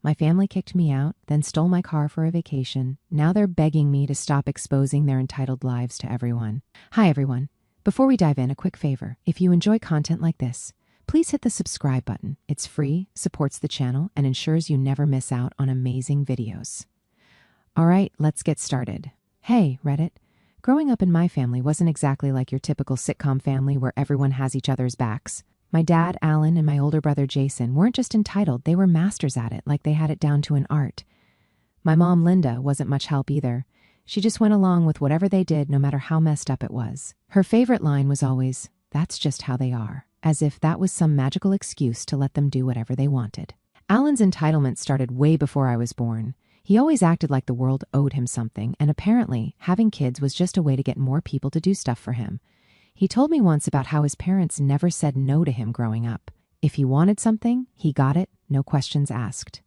My family kicked me out, then stole my car for a vacation. Now they're begging me to stop exposing their entitled lives to everyone. Hi, everyone. Before we dive in, a quick favor. If you enjoy content like this, please hit the subscribe button. It's free, supports the channel, and ensures you never miss out on amazing videos. All right, let's get started. Hey, Reddit. Growing up in my family wasn't exactly like your typical sitcom family where everyone has each other's backs. My dad, Alan, and my older brother, Jason, weren't just entitled, they were masters at it, like they had it down to an art. My mom, Linda, wasn't much help either. She just went along with whatever they did, no matter how messed up it was. Her favorite line was always, "That's just how they are," as if that was some magical excuse to let them do whatever they wanted. Alan's entitlement started way before I was born. He always acted like the world owed him something, and apparently, having kids was just a way to get more people to do stuff for him. He told me once about how his parents never said no to him growing up. If he wanted something, he got it, no questions asked.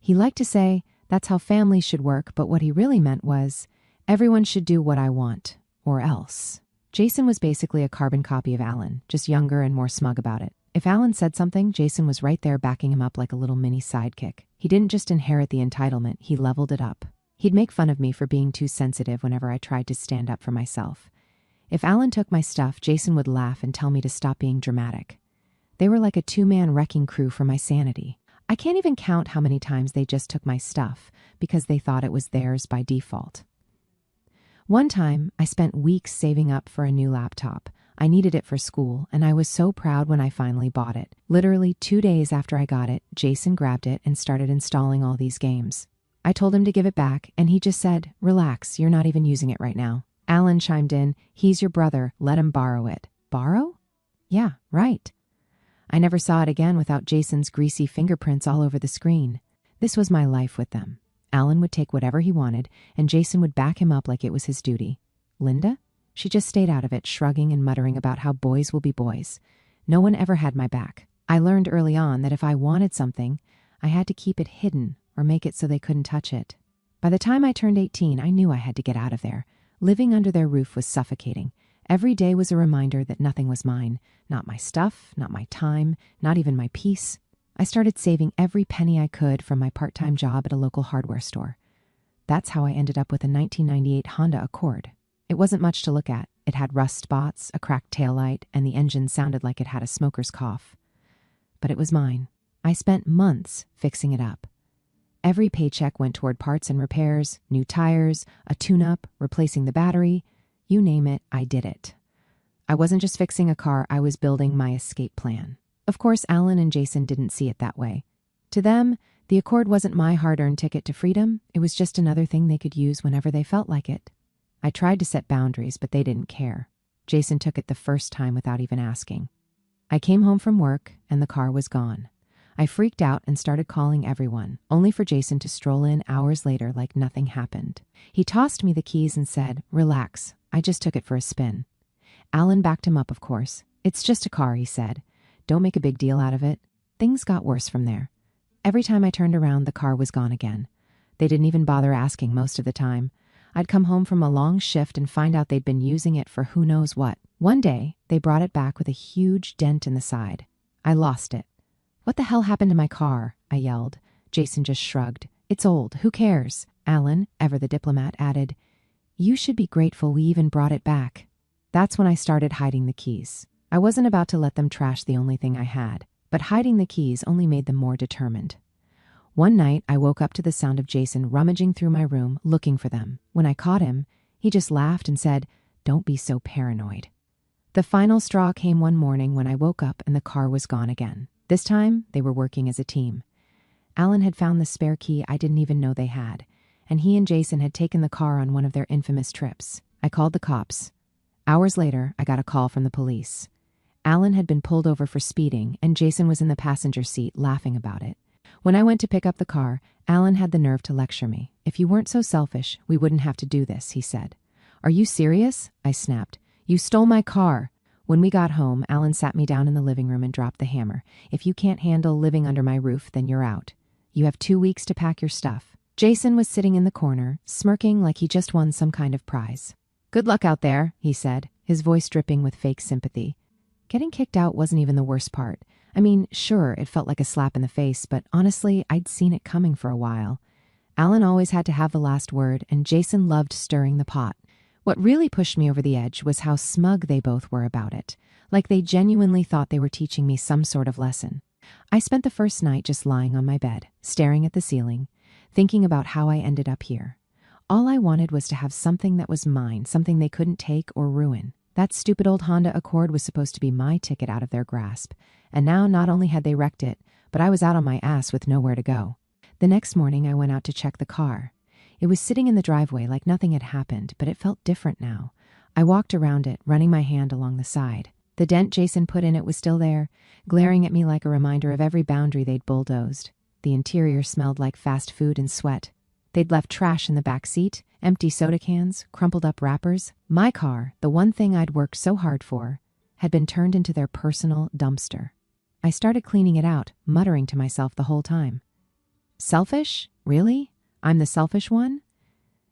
He liked to say, "That's how families should work," but what he really meant was, "Everyone should do what I want, or else." Jason was basically a carbon copy of Alan, just younger and more smug about it. If Alan said something, Jason was right there backing him up like a little mini sidekick. He didn't just inherit the entitlement, he leveled it up. He'd make fun of me for being too sensitive whenever I tried to stand up for myself. If Alan took my stuff, Jason would laugh and tell me to stop being dramatic. They were like a two-man wrecking crew for my sanity. I can't even count how many times they just took my stuff because they thought it was theirs by default. One time, I spent weeks saving up for a new laptop. I needed it for school, and I was so proud when I finally bought it. Literally 2 days after I got it, Jason grabbed it and started installing all these games. I told him to give it back, and he just said, "Relax, you're not even using it right now." Alan chimed in, "He's your brother, let him borrow it." Borrow? Yeah, right. I never saw it again without Jason's greasy fingerprints all over the screen. This was my life with them. Alan would take whatever he wanted, and Jason would back him up like it was his duty. Linda? She just stayed out of it, shrugging and muttering about how boys will be boys. No one ever had my back. I learned early on that if I wanted something, I had to keep it hidden or make it so they couldn't touch it. By the time I turned 18, I knew I had to get out of there. Living under their roof was suffocating. Every day was a reminder that nothing was mine. Not my stuff, not my time, not even my peace. I started saving every penny I could from my part-time job at a local hardware store. That's how I ended up with a 1998 Honda Accord. It wasn't much to look at. It had rust spots, a cracked taillight, and the engine sounded like it had a smoker's cough. But it was mine. I spent months fixing it up. Every paycheck went toward parts and repairs, new tires, a tune-up, replacing the battery. You name it, I did it. I wasn't just fixing a car, I was building my escape plan. Of course, Alan and Jason didn't see it that way. To them, the Accord wasn't my hard-earned ticket to freedom. It was just another thing they could use whenever they felt like it. I tried to set boundaries, but they didn't care. Jason took it the first time without even asking. I came home from work, and the car was gone. I freaked out and started calling everyone, only for Jason to stroll in hours later like nothing happened. He tossed me the keys and said, "Relax, I just took it for a spin." Alan backed him up, of course. "It's just a car," he said. "Don't make a big deal out of it." Things got worse from there. Every time I turned around, the car was gone again. They didn't even bother asking most of the time. I'd come home from a long shift and find out they'd been using it for who knows what. One day, they brought it back with a huge dent in the side. I lost it. "What the hell happened to my car?" I yelled. Jason just shrugged. "It's old. Who cares?" Alan, ever the diplomat, added, "You should be grateful we even brought it back." That's when I started hiding the keys. I wasn't about to let them trash the only thing I had, but hiding the keys only made them more determined. One night, I woke up to the sound of Jason rummaging through my room, looking for them. When I caught him, he just laughed and said, "Don't be so paranoid." The final straw came one morning when I woke up and the car was gone again. This time, they were working as a team. Alan had found the spare key I didn't even know they had, and he and Jason had taken the car on one of their infamous trips. I called the cops. Hours later, I got a call from the police. Alan had been pulled over for speeding, and Jason was in the passenger seat laughing about it. When I went to pick up the car, Alan had the nerve to lecture me. "If you weren't so selfish, we wouldn't have to do this," he said. "Are you serious?" I snapped. "You stole my car." When we got home, Alan sat me down in the living room and dropped the hammer. "If you can't handle living under my roof, then you're out. You have 2 weeks to pack your stuff." Jason was sitting in the corner, smirking like he just won some kind of prize. "Good luck out there," he said, his voice dripping with fake sympathy. Getting kicked out wasn't even the worst part. I mean, sure, it felt like a slap in the face, but honestly, I'd seen it coming for a while. Alan always had to have the last word, and Jason loved stirring the pot. What really pushed me over the edge was how smug they both were about it, like they genuinely thought they were teaching me some sort of lesson. I spent the first night just lying on my bed, staring at the ceiling, thinking about how I ended up here. All I wanted was to have something that was mine, something they couldn't take or ruin. That stupid old Honda Accord was supposed to be my ticket out of their grasp, and now not only had they wrecked it, but I was out on my ass with nowhere to go. The next morning, I went out to check the car. It was sitting in the driveway like nothing had happened, but it felt different now. I walked around it, running my hand along the side. The dent Jason put in it was still there, glaring at me like a reminder of every boundary they'd bulldozed. The interior smelled like fast food and sweat. They'd left trash in the back seat, empty soda cans, crumpled up wrappers. My car, the one thing I'd worked so hard for, had been turned into their personal dumpster. I started cleaning it out, muttering to myself the whole time. Selfish? Really? I'm the selfish one?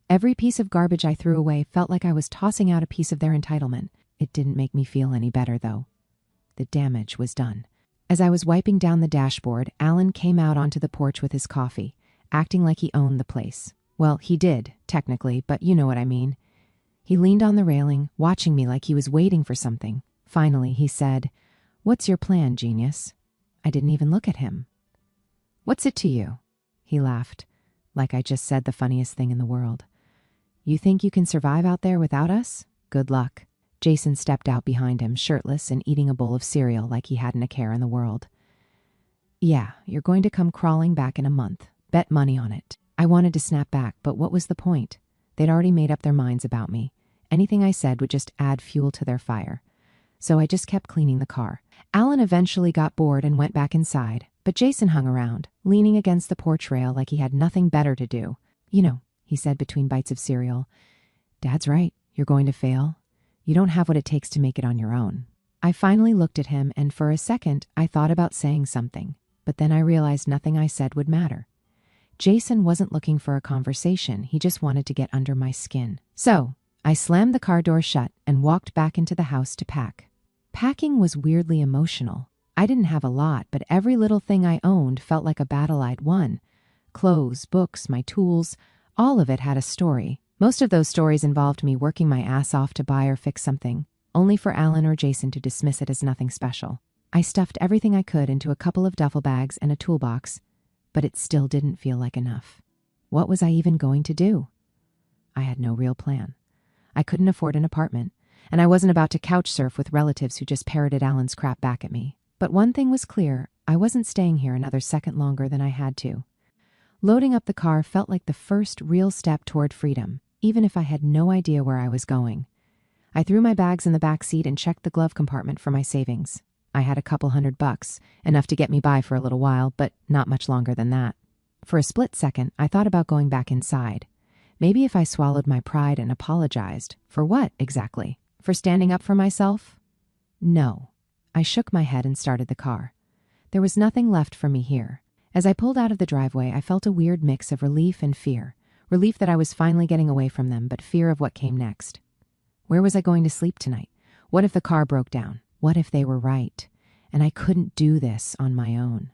Every piece of garbage I threw away felt like I was tossing out a piece of their entitlement. It didn't make me feel any better, though. The damage was done. As I was wiping down the dashboard, Alan came out onto the porch with his coffee, acting like he owned the place. Well, he did, technically, but you know what I mean. He leaned on the railing, watching me like he was waiting for something. Finally, he said, "What's your plan, genius?" I didn't even look at him. "What's it to you?" He laughed, like I just said the funniest thing in the world. "You think you can survive out there without us? Good luck." Jason stepped out behind him, shirtless and eating a bowl of cereal like he hadn't a care in the world. "Yeah, you're going to come crawling back in a month. Bet money on it." I wanted to snap back, but what was the point? They'd already made up their minds about me. Anything I said would just add fuel to their fire. So I just kept cleaning the car. Alan eventually got bored and went back inside, but Jason hung around, leaning against the porch rail like he had nothing better to do. "You know," he said between bites of cereal, "Dad's right. You're going to fail. You don't have what it takes to make it on your own." I finally looked at him, and for a second, I thought about saying something, but then I realized nothing I said would matter. Jason wasn't looking for a conversation. He just wanted to get under my skin. So I slammed the car door shut and walked back into the house to pack. Packing was weirdly emotional. I didn't have a lot, but every little thing I owned felt like a battle I'd won. Clothes, books, my tools, all of it had a story. Most of those stories involved me working my ass off to buy or fix something, only for Alan or Jason to dismiss it as nothing special. I stuffed everything I could into a couple of duffel bags and a toolbox, but it still didn't feel like enough. What was I even going to do? I had no real plan. I couldn't afford an apartment, and I wasn't about to couch surf with relatives who just parroted Alan's crap back at me. But one thing was clear, I wasn't staying here another second longer than I had to. Loading up the car felt like the first real step toward freedom, even if I had no idea where I was going. I threw my bags in the back seat and checked the glove compartment for my savings. I had a couple $100, enough to get me by for a little while, but not much longer than that. For a split second, I thought about going back inside. Maybe if I swallowed my pride and apologized. For what, exactly? For standing up for myself? No. I shook my head and started the car. There was nothing left for me here. As I pulled out of the driveway, I felt a weird mix of relief and fear. Relief that I was finally getting away from them, but fear of what came next. Where was I going to sleep tonight? What if the car broke down? What if they were right, and I couldn't do this on my own?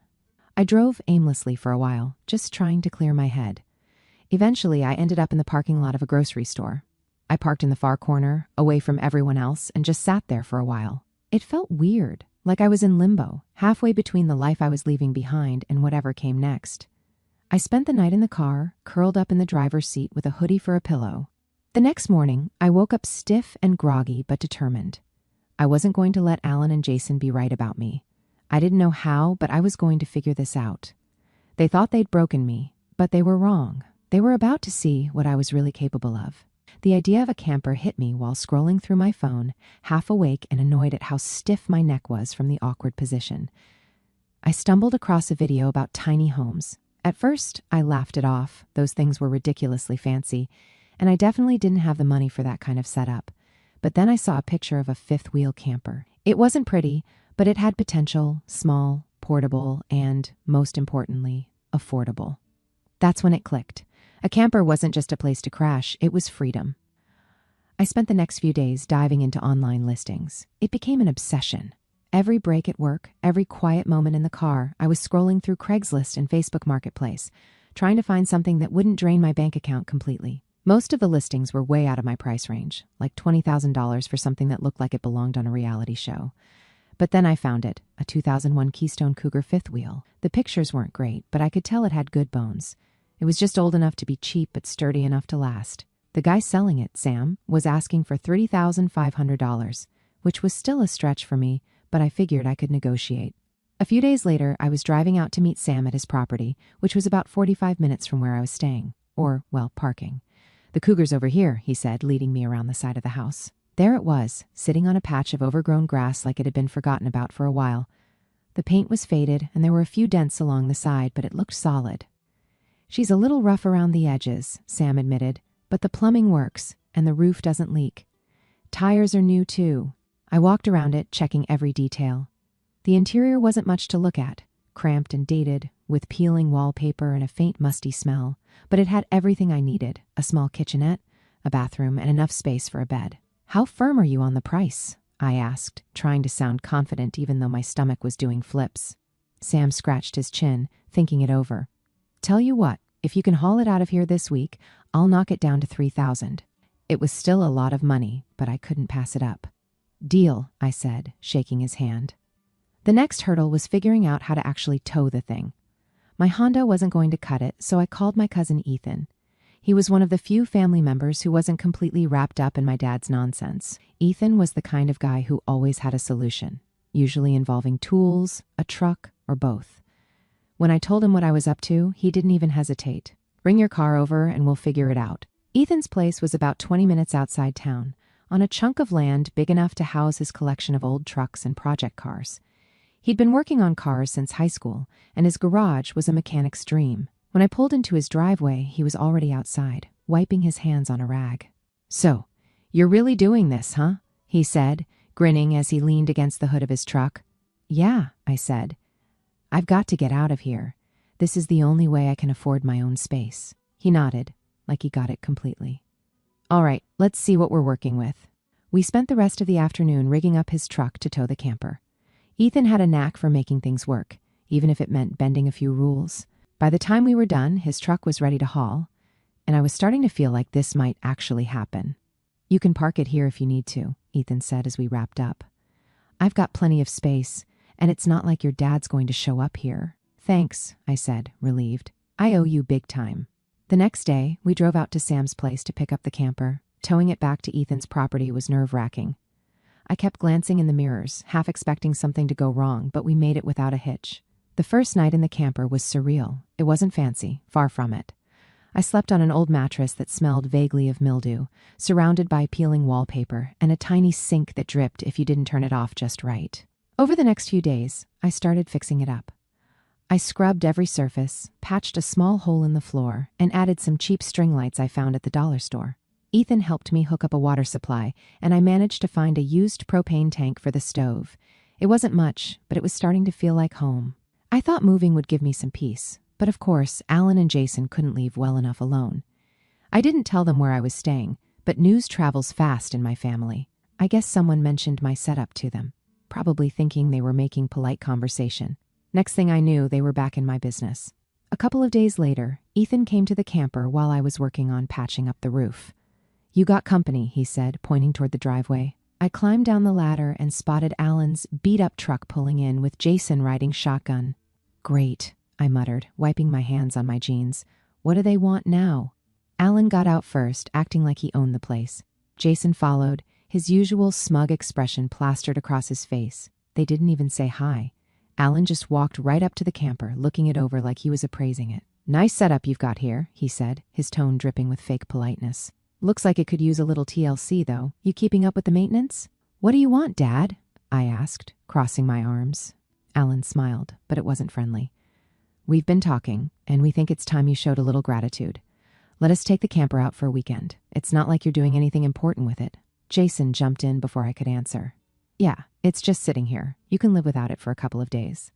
I drove aimlessly for a while, just trying to clear my head. Eventually, I ended up in the parking lot of a grocery store. I parked in the far corner, away from everyone else, and just sat there for a while. It felt weird, like I was in limbo, halfway between the life I was leaving behind and whatever came next. I spent the night in the car, curled up in the driver's seat with a hoodie for a pillow. The next morning, I woke up stiff and groggy but determined. I wasn't going to let Alan and Jason be right about me. I didn't know how, but I was going to figure this out. They thought they'd broken me, but they were wrong. They were about to see what I was really capable of. The idea of a camper hit me while scrolling through my phone, half awake and annoyed at how stiff my neck was from the awkward position. I stumbled across a video about tiny homes. At first, I laughed it off. Those things were ridiculously fancy, and I definitely didn't have the money for that kind of setup. But then I saw a picture of a fifth-wheel camper. It wasn't pretty, but it had potential, small, portable, and, most importantly, affordable. That's when it clicked. A camper wasn't just a place to crash, it was freedom. I spent the next few days diving into online listings. It became an obsession. Every break at work, every quiet moment in the car, I was scrolling through Craigslist and Facebook Marketplace, trying to find something that wouldn't drain my bank account completely. Most of the listings were way out of my price range, like $20,000 for something that looked like it belonged on a reality show. But then I found it, a 2001 Keystone Cougar fifth wheel. The pictures weren't great, but I could tell it had good bones. It was just old enough to be cheap but sturdy enough to last. The guy selling it, Sam, was asking for $30,500, which was still a stretch for me, but I figured I could negotiate. A few days later, I was driving out to meet Sam at his property, which was about 45 minutes from where I was staying. Or, well, parking. "The Cougar's over here," he said, leading me around the side of the house. There it was, sitting on a patch of overgrown grass like it had been forgotten about for a while. The paint was faded, and there were a few dents along the side, but it looked solid. "She's a little rough around the edges," Sam admitted, "but the plumbing works, and the roof doesn't leak. Tires are new, too." I walked around it, checking every detail. The interior wasn't much to look at, cramped and dated, with peeling wallpaper and a faint musty smell, but it had everything I needed: a small kitchenette, a bathroom, and enough space for a bed. "How firm are you on the price?" I asked, trying to sound confident even though my stomach was doing flips. Sam scratched his chin, thinking it over. "Tell you what, if you can haul it out of here this week, I'll knock it down to $3,000. It was still a lot of money, but I couldn't pass it up. "Deal," I said, shaking his hand. The next hurdle was figuring out how to actually tow the thing. My Honda wasn't going to cut it, so I called my cousin Ethan. He was one of the few family members who wasn't completely wrapped up in my dad's nonsense. Ethan was the kind of guy who always had a solution, usually involving tools, a truck, or both. When I told him what I was up to, he didn't even hesitate. "Bring your car over and we'll figure it out." Ethan's place was about 20 minutes outside town, on a chunk of land big enough to house his collection of old trucks and project cars. He'd been working on cars since high school, and his garage was a mechanic's dream. When I pulled into his driveway, he was already outside, wiping his hands on a rag. "So, you're really doing this, huh?" he said, grinning as he leaned against the hood of his truck. "Yeah," I said. "I've got to get out of here. This is the only way I can afford my own space." He nodded, like he got it completely. "All right, let's see what we're working with." We spent the rest of the afternoon rigging up his truck to tow the camper. Ethan had a knack for making things work, even if it meant bending a few rules. By the time we were done, his truck was ready to haul, and I was starting to feel like this might actually happen. "You can park it here if you need to," Ethan said as we wrapped up. "I've got plenty of space, and it's not like your dad's going to show up here." "Thanks," I said, relieved. "I owe you big time." The next day, we drove out to Sam's place to pick up the camper. Towing it back to Ethan's property was nerve-wracking. I kept glancing in the mirrors, half expecting something to go wrong, but we made it without a hitch. The first night in the camper was surreal. It wasn't fancy, far from it. I slept on an old mattress that smelled vaguely of mildew, surrounded by peeling wallpaper and a tiny sink that dripped if you didn't turn it off just right. Over the next few days, I started fixing it up. I scrubbed every surface, patched a small hole in the floor, and added some cheap string lights I found at the dollar store. Ethan helped me hook up a water supply, and I managed to find a used propane tank for the stove. It wasn't much, but it was starting to feel like home. I thought moving would give me some peace, but of course, Alan and Jason couldn't leave well enough alone. I didn't tell them where I was staying, but news travels fast in my family. I guess someone mentioned my setup to them, probably thinking they were making polite conversation. Next thing I knew, they were back in my business. A couple of days later, Ethan came to the camper while I was working on patching up the roof. "You got company," he said, pointing toward the driveway. I climbed down the ladder and spotted Alan's beat-up truck pulling in with Jason riding shotgun. "Great," I muttered, wiping my hands on my jeans. "What do they want now?" Alan got out first, acting like he owned the place. Jason followed, his usual smug expression plastered across his face. They didn't even say hi. Alan just walked right up to the camper, looking it over like he was appraising it. "Nice setup you've got here," he said, his tone dripping with fake politeness. "Looks like it could use a little TLC, though. You keeping up with the maintenance?" "What do you want, Dad?" I asked, crossing my arms. Alan smiled, but it wasn't friendly. "We've been talking, and we think it's time you showed a little gratitude. Let us take the camper out for a weekend. It's not like you're doing anything important with it." Jason jumped in before I could answer. "Yeah, it's just sitting here. You can live without it for a couple of days."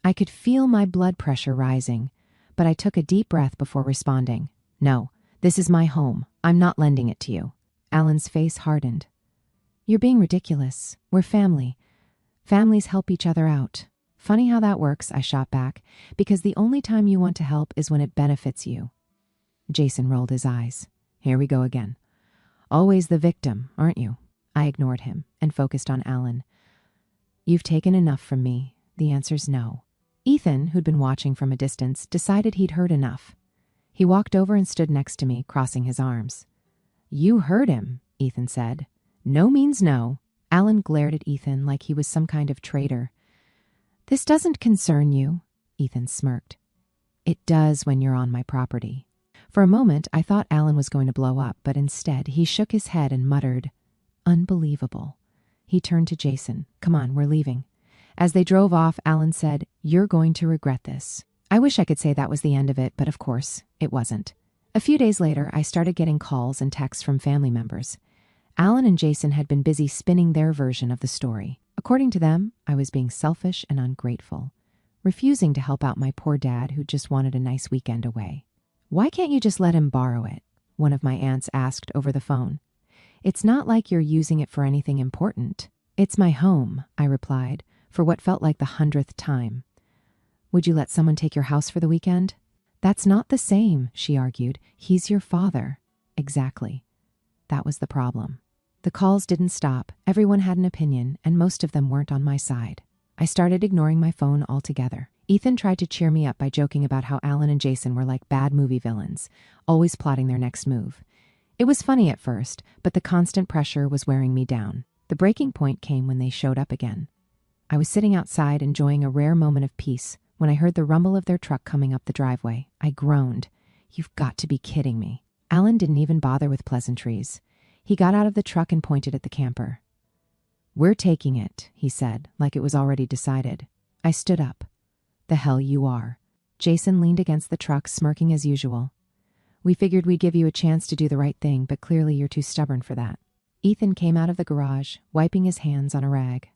I could feel my blood pressure rising, but I took a deep breath before responding. "No, this is my home. I'm not lending it to you." Alan's face hardened. "You're being ridiculous. We're family. Families help each other out. Funny how that works, I shot back, because the only time you want to help is when it benefits you. Jason rolled his eyes. Here we go again. Always the victim, aren't you? I ignored him and focused on Alan. You've taken enough from me. The answer's no. Ethan, who'd been watching from a distance, decided he'd heard enough. He walked over and stood next to me, crossing his arms. You heard him, Ethan said. No means no. Alan glared at Ethan like he was some kind of traitor. This doesn't concern you, Ethan smirked. It does when you're on my property. For a moment, I thought Alan was going to blow up, but instead he shook his head and muttered, Unbelievable. He turned to Jason. Come on, we're leaving. As they drove off, Alan said, You're going to regret this. I wish I could say that was the end of it, but of course, it wasn't. A few days later, I started getting calls and texts from family members. Alan and Jason had been busy spinning their version of the story. According to them, I was being selfish and ungrateful, refusing to help out my poor dad who just wanted a nice weekend away. Why can't you just let him borrow it? One of my aunts asked over the phone. It's not like you're using it for anything important. It's my home, I replied, for what felt like the 100th time. Would you let someone take your house for the weekend? That's not the same, she argued. He's your father. Exactly. That was the problem. The calls didn't stop. Everyone had an opinion, and most of them weren't on my side. I started ignoring my phone altogether. Ethan tried to cheer me up by joking about how Alan and Jason were like bad movie villains, always plotting their next move. It was funny at first, but the constant pressure was wearing me down. The breaking point came when they showed up again. I was sitting outside enjoying a rare moment of peace when I heard the rumble of their truck coming up the driveway. I groaned. You've got to be kidding me. Alan didn't even bother with pleasantries. He got out of the truck and pointed at the camper. We're taking it, he said, like it was already decided. I stood up. The hell you are. Jason leaned against the truck, smirking as usual. We figured we'd give you a chance to do the right thing, but clearly you're too stubborn for that. Ethan came out of the garage, wiping his hands on a rag.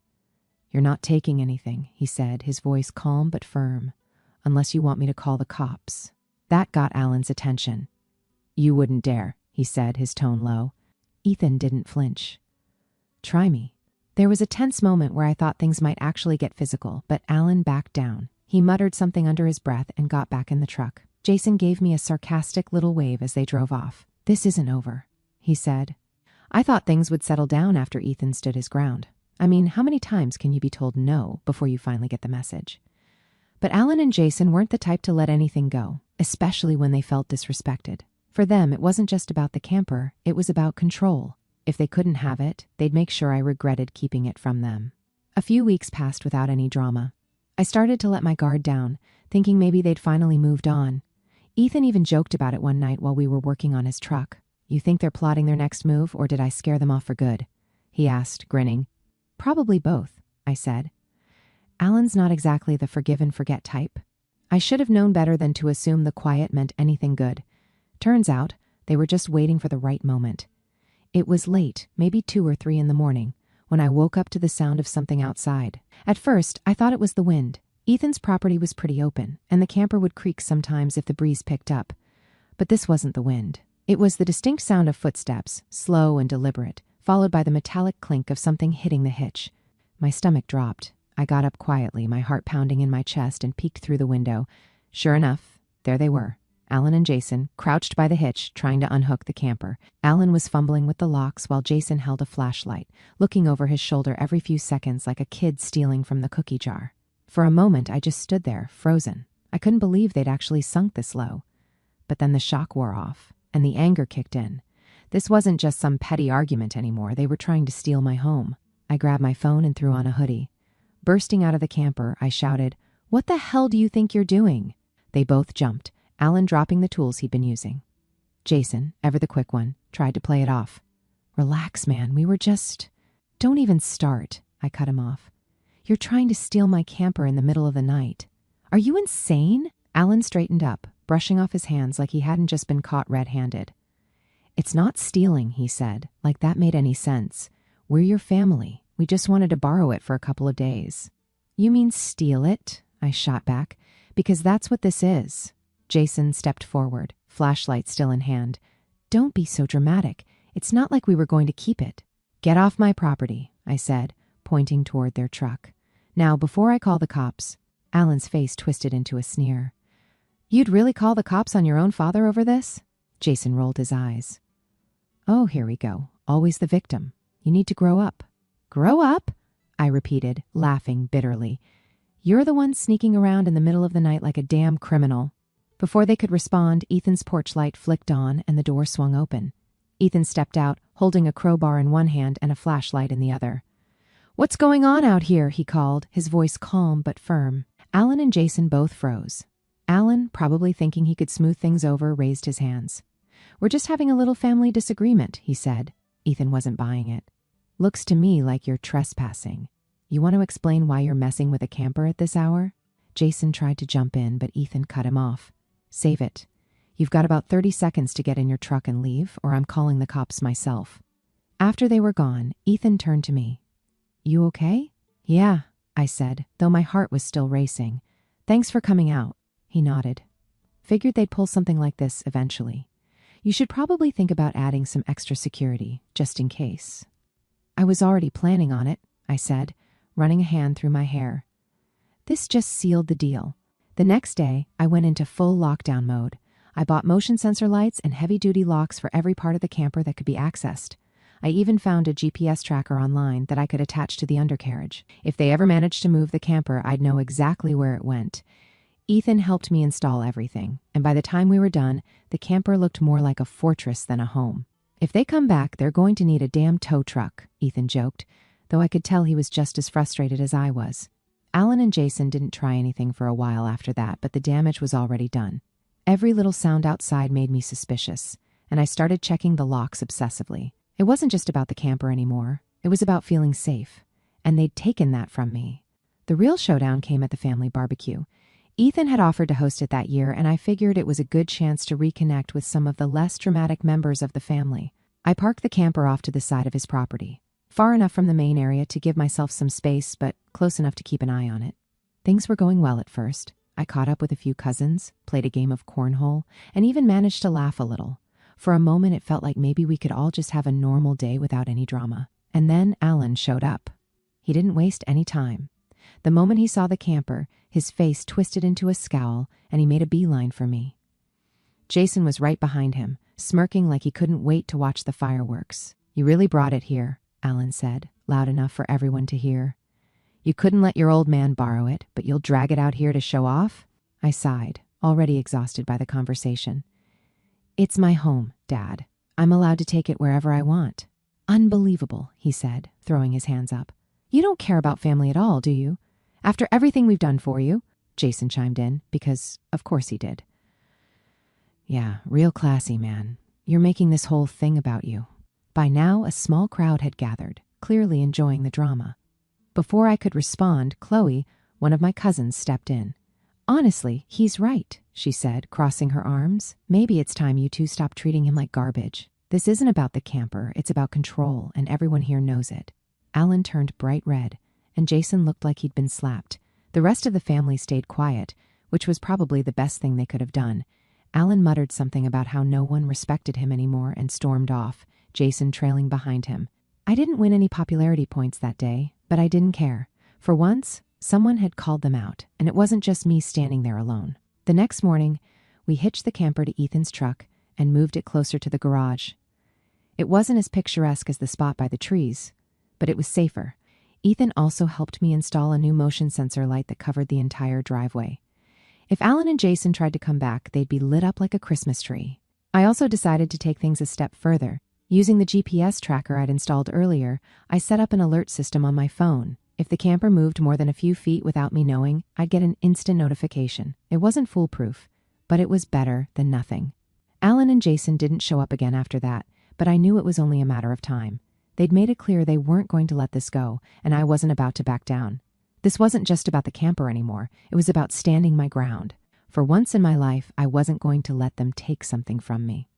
You're not taking anything, he said, his voice calm but firm, unless you want me to call the cops. That got Alan's attention. You wouldn't dare, he said, his tone low. Ethan didn't flinch. Try me. There was a tense moment where I thought things might actually get physical, but Alan backed down. He muttered something under his breath and got back in the truck. Jason gave me a sarcastic little wave as they drove off. This isn't over, he said. I thought things would settle down after Ethan stood his ground. I mean, how many times can you be told no before you finally get the message? But Alan and Jason weren't the type to let anything go, especially when they felt disrespected. For them, it wasn't just about the camper, it was about control. If they couldn't have it, they'd make sure I regretted keeping it from them. A few weeks passed without any drama. I started to let my guard down, thinking maybe they'd finally moved on. Ethan even joked about it one night while we were working on his truck. You think they're plotting their next move, or did I scare them off for good? He asked, grinning. Probably both, I said. Alan's not exactly the forgive and forget type. I should have known better than to assume the quiet meant anything good. Turns out, they were just waiting for the right moment. It was late, maybe 2 or 3 in the morning, when I woke up to the sound of something outside. At first, I thought it was the wind. Ethan's property was pretty open, and the camper would creak sometimes if the breeze picked up. But this wasn't the wind. It was the distinct sound of footsteps, slow and deliberate, followed by the metallic clink of something hitting the hitch. My stomach dropped. I got up quietly, my heart pounding in my chest, and peeked through the window. Sure enough, there they were, Alan and Jason, crouched by the hitch, trying to unhook the camper. Alan was fumbling with the locks while Jason held a flashlight, looking over his shoulder every few seconds like a kid stealing from the cookie jar. For a moment, I just stood there, frozen. I couldn't believe they'd actually sunk this low. But then the shock wore off, and the anger kicked in. This wasn't just some petty argument anymore. They were trying to steal my home. I grabbed my phone and threw on a hoodie. Bursting out of the camper, I shouted, "What the hell do you think you're doing?" They both jumped, Alan dropping the tools he'd been using. Jason, ever the quick one, tried to play it off. Relax, man, we were just... Don't even start, I cut him off. You're trying to steal my camper in the middle of the night. Are you insane? Alan straightened up, brushing off his hands like he hadn't just been caught red-handed. It's not stealing, he said, like that made any sense. We're your family. We just wanted to borrow it for a couple of days. You mean steal it? I shot back, because that's what this is. Jason stepped forward, flashlight still in hand. Don't be so dramatic. It's not like we were going to keep it. Get off my property, I said, pointing toward their truck. Now, before I call the cops, Alan's face twisted into a sneer. You'd really call the cops on your own father over this? Jason rolled his eyes. Oh, here we go. Always the victim. You need to grow up. Grow up? I repeated, laughing bitterly. You're the one sneaking around in the middle of the night like a damn criminal. Before they could respond, Ethan's porch light flicked on and the door swung open. Ethan stepped out, holding a crowbar in one hand and a flashlight in the other. What's going on out here? He called, his voice calm but firm. Alan and Jason both froze. Alan, probably thinking he could smooth things over, raised his hands. We're just having a little family disagreement, he said. Ethan wasn't buying it. Looks to me like you're trespassing. You want to explain why you're messing with a camper at this hour? Jason tried to jump in, but Ethan cut him off. Save it. You've got about 30 seconds to get in your truck and leave, or I'm calling the cops myself. After they were gone, Ethan turned to me. You okay? Yeah, I said, though my heart was still racing. Thanks for coming out. He nodded. Figured they'd pull something like this eventually. You should probably think about adding some extra security, just in case. I was already planning on it, I said, running a hand through my hair. This just sealed the deal. The next day, I went into full lockdown mode. I bought motion sensor lights and heavy-duty locks for every part of the camper that could be accessed. I even found a GPS tracker online that I could attach to the undercarriage. If they ever managed to move the camper, I'd know exactly where it went. Ethan helped me install everything, and by the time we were done, the camper looked more like a fortress than a home. If they come back, they're going to need a damn tow truck, Ethan joked, though I could tell he was just as frustrated as I was. Alan and Jason didn't try anything for a while after that, but the damage was already done. Every little sound outside made me suspicious, and I started checking the locks obsessively. It wasn't just about the camper anymore. It was about feeling safe, and they'd taken that from me. The real showdown came at the family barbecue. Ethan had offered to host it that year, and I figured it was a good chance to reconnect with some of the less dramatic members of the family. I parked the camper off to the side of his property, far enough from the main area to give myself some space, but close enough to keep an eye on it. Things were going well at first. I caught up with a few cousins, played a game of cornhole, and even managed to laugh a little. For a moment, it felt like maybe we could all just have a normal day without any drama. And then Alan showed up. He didn't waste any time. The moment he saw the camper, his face twisted into a scowl, and he made a beeline for me. Jason was right behind him, smirking like he couldn't wait to watch the fireworks. You really brought it here, Alan said, loud enough for everyone to hear. You couldn't let your old man borrow it, but you'll drag it out here to show off? I sighed, already exhausted by the conversation. It's my home, Dad. I'm allowed to take it wherever I want. Unbelievable, he said, throwing his hands up. You don't care about family at all, do you? After everything we've done for you, Jason chimed in, because of course he did. Yeah, real classy, man. You're making this whole thing about you. By now, a small crowd had gathered, clearly enjoying the drama. Before I could respond, Chloe, one of my cousins, stepped in. Honestly, he's right, she said, crossing her arms. Maybe it's time you two stop treating him like garbage. This isn't about the camper, it's about control, and everyone here knows it. Alan turned bright red, and Jason looked like he'd been slapped. The rest of the family stayed quiet, which was probably the best thing they could have done. Alan muttered something about how no one respected him anymore and stormed off, Jason trailing behind him. I didn't win any popularity points that day, but I didn't care. For once, someone had called them out, and it wasn't just me standing there alone. The next morning, we hitched the camper to Ethan's truck and moved it closer to the garage. It wasn't as picturesque as the spot by the trees, but it was safer. Ethan also helped me install a new motion sensor light that covered the entire driveway. If Alan and Jason tried to come back, they'd be lit up like a Christmas tree. I also decided to take things a step further. Using the GPS tracker I'd installed earlier, I set up an alert system on my phone. If the camper moved more than a few feet without me knowing, I'd get an instant notification. It wasn't foolproof, but it was better than nothing. Alan and Jason didn't show up again after that, but I knew it was only a matter of time. They'd made it clear they weren't going to let this go, and I wasn't about to back down. This wasn't just about the camper anymore. It was about standing my ground. For once in my life, I wasn't going to let them take something from me.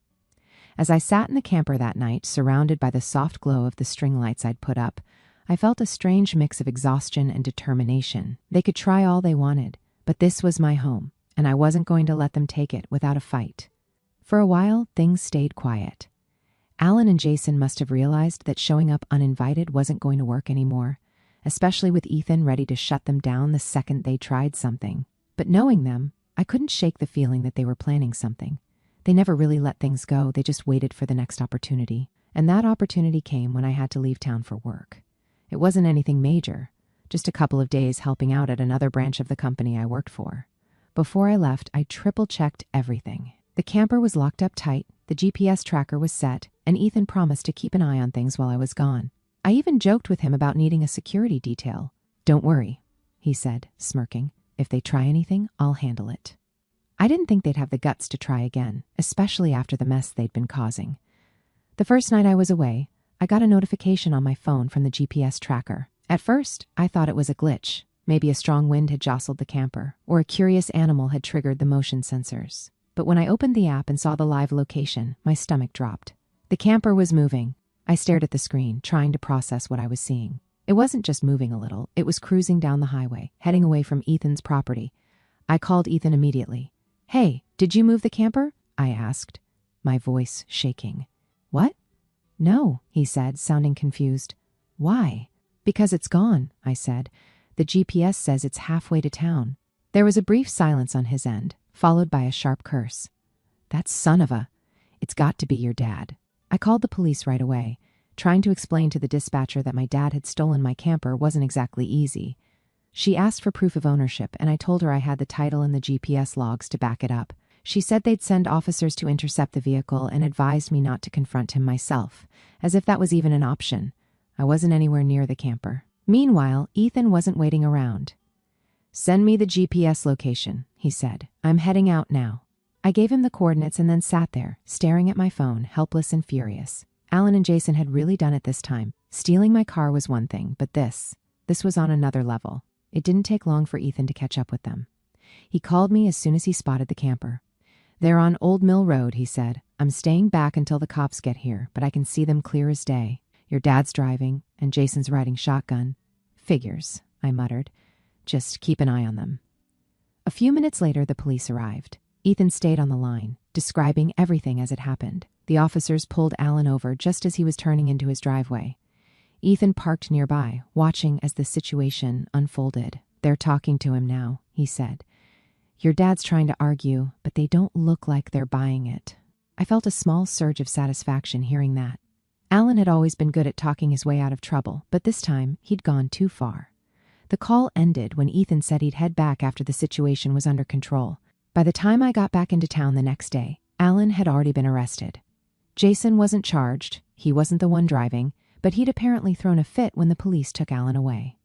As I sat in the camper that night, surrounded by the soft glow of the string lights I'd put up, I felt a strange mix of exhaustion and determination. They could try all they wanted, but this was my home, and I wasn't going to let them take it without a fight. For a while, things stayed quiet. Alan and Jason must have realized that showing up uninvited wasn't going to work anymore. especially with Ethan ready to shut them down the second they tried something. But knowing them, I couldn't shake the feeling that they were planning something. They never really let things go, they just waited for the next opportunity. And that opportunity came when I had to leave town for work. It wasn't anything major, just a couple of days helping out at another branch of the company I worked for. Before I left, I triple-checked everything. The camper was locked up tight, the GPS tracker was set, and Ethan promised to keep an eye on things while I was gone. I even joked with him about needing a security detail. "Don't worry," he said, smirking. "If they try anything, I'll handle it." I didn't think they'd have the guts to try again, especially after the mess they'd been causing. The first night I was away, I got a notification on my phone from the GPS tracker. At first, I thought it was a glitch. Maybe a strong wind had jostled the camper, or a curious animal had triggered the motion sensors. But when I opened the app and saw the live location, my stomach dropped. The camper was moving. I stared at the screen, trying to process what I was seeing. It wasn't just moving a little, it was cruising down the highway, heading away from Ethan's property. I called Ethan immediately. "Hey, did you move the camper?" I asked, my voice shaking. "What?" "No," he said, sounding confused. "Why?" "Because it's gone," I said. "The GPS says it's halfway to town." There was a brief silence on his end, followed by a sharp curse. "That son of a... It's got to be your dad." I called the police right away. Trying to explain to the dispatcher that my dad had stolen my camper wasn't exactly easy. She asked for proof of ownership, and I told her I had the title and the GPS logs to back it up. She said they'd send officers to intercept the vehicle and advised me not to confront him myself, as if that was even an option. I wasn't anywhere near the camper. Meanwhile, Ethan wasn't waiting around. "Send me the GPS location," he said. "I'm heading out now." I gave him the coordinates and then sat there, staring at my phone, helpless and furious. Alan and Jason had really done it this time. Stealing my car was one thing, but this was on another level. It didn't take long for Ethan to catch up with them. He called me as soon as he spotted the camper. "They're on Old Mill Road," he said. "I'm staying back until the cops get here, but I can see them clear as day. Your dad's driving, and Jason's riding shotgun." "Figures," I muttered. "Just keep an eye on them." A few minutes later, the police arrived. Ethan stayed on the line, describing everything as it happened. The officers pulled Alan over just as he was turning into his driveway. Ethan parked nearby, watching as the situation unfolded. "They're talking to him now," he said. "Your dad's trying to argue, but they don't look like they're buying it." I felt a small surge of satisfaction hearing that. Alan had always been good at talking his way out of trouble, but this time he'd gone too far. The call ended when Ethan said he'd head back after the situation was under control. By the time I got back into town the next day, Alan had already been arrested. Jason wasn't charged, he wasn't the one driving, but he'd apparently thrown a fit when the police took Alan away.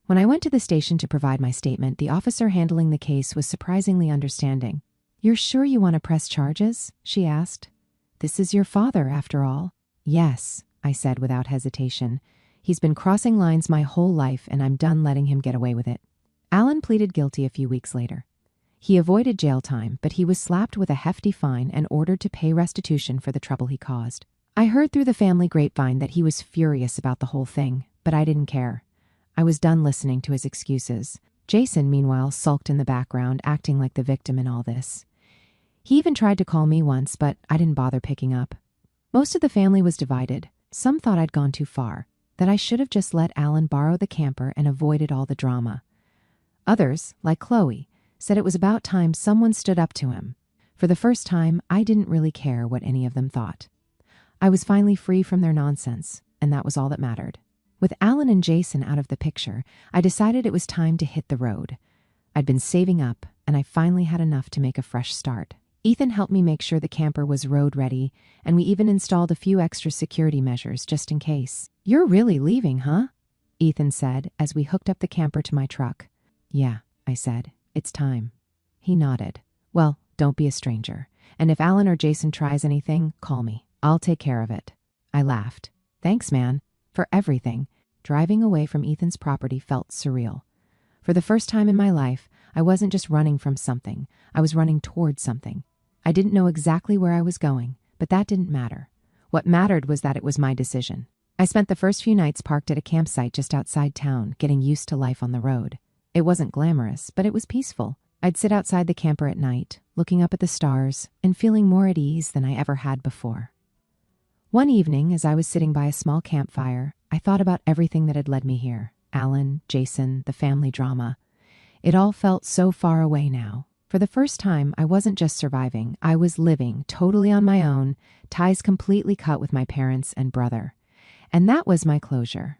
When I went to the station to provide my statement, the officer handling the case was surprisingly understanding. "You're sure you want to press charges?" she asked. "This is your father, after all." "Yes," I said without hesitation. "He's been crossing lines my whole life, and I'm done letting him get away with it." Alan pleaded guilty a few weeks later. He avoided jail time, but he was slapped with a hefty fine and ordered to pay restitution for the trouble he caused. I heard through the family grapevine that he was furious about the whole thing, but I didn't care. I was done listening to his excuses. Jason, meanwhile, sulked in the background, acting like the victim in all this. He even tried to call me once, but I didn't bother picking up. Most of the family was divided. Some thought I'd gone too far, that I should have just let Alan borrow the camper and avoided all the drama. Others, like Chloe, said it was about time someone stood up to him. For the first time, I didn't really care what any of them thought. I was finally free from their nonsense, and that was all that mattered. With Alan and Jason out of the picture, I decided it was time to hit the road. I'd been saving up, and I finally had enough to make a fresh start. Ethan helped me make sure the camper was road ready, and we even installed a few extra security measures just in case. "You're really leaving, huh?" Ethan said as we hooked up the camper to my truck. "Yeah," I said. "It's time." He nodded. "Well, don't be a stranger. And if Alan or Jason tries anything, call me. I'll take care of it." I laughed. "Thanks, man, for everything." Driving away from Ethan's property felt surreal. For the first time in my life, I wasn't just running from something. I was running towards something. I didn't know exactly where I was going, but that didn't matter. What mattered was that it was my decision. I spent the first few nights parked at a campsite just outside town, getting used to life on the road. It wasn't glamorous, but it was peaceful. I'd sit outside the camper at night, looking up at the stars and feeling more at ease than I ever had before. One evening, as I was sitting by a small campfire, I thought about everything that had led me here. Alan, Jason, the family drama. It all felt so far away now. For the first time, I wasn't just surviving, I was living totally on my own, ties completely cut with my parents and brother. And that was my closure.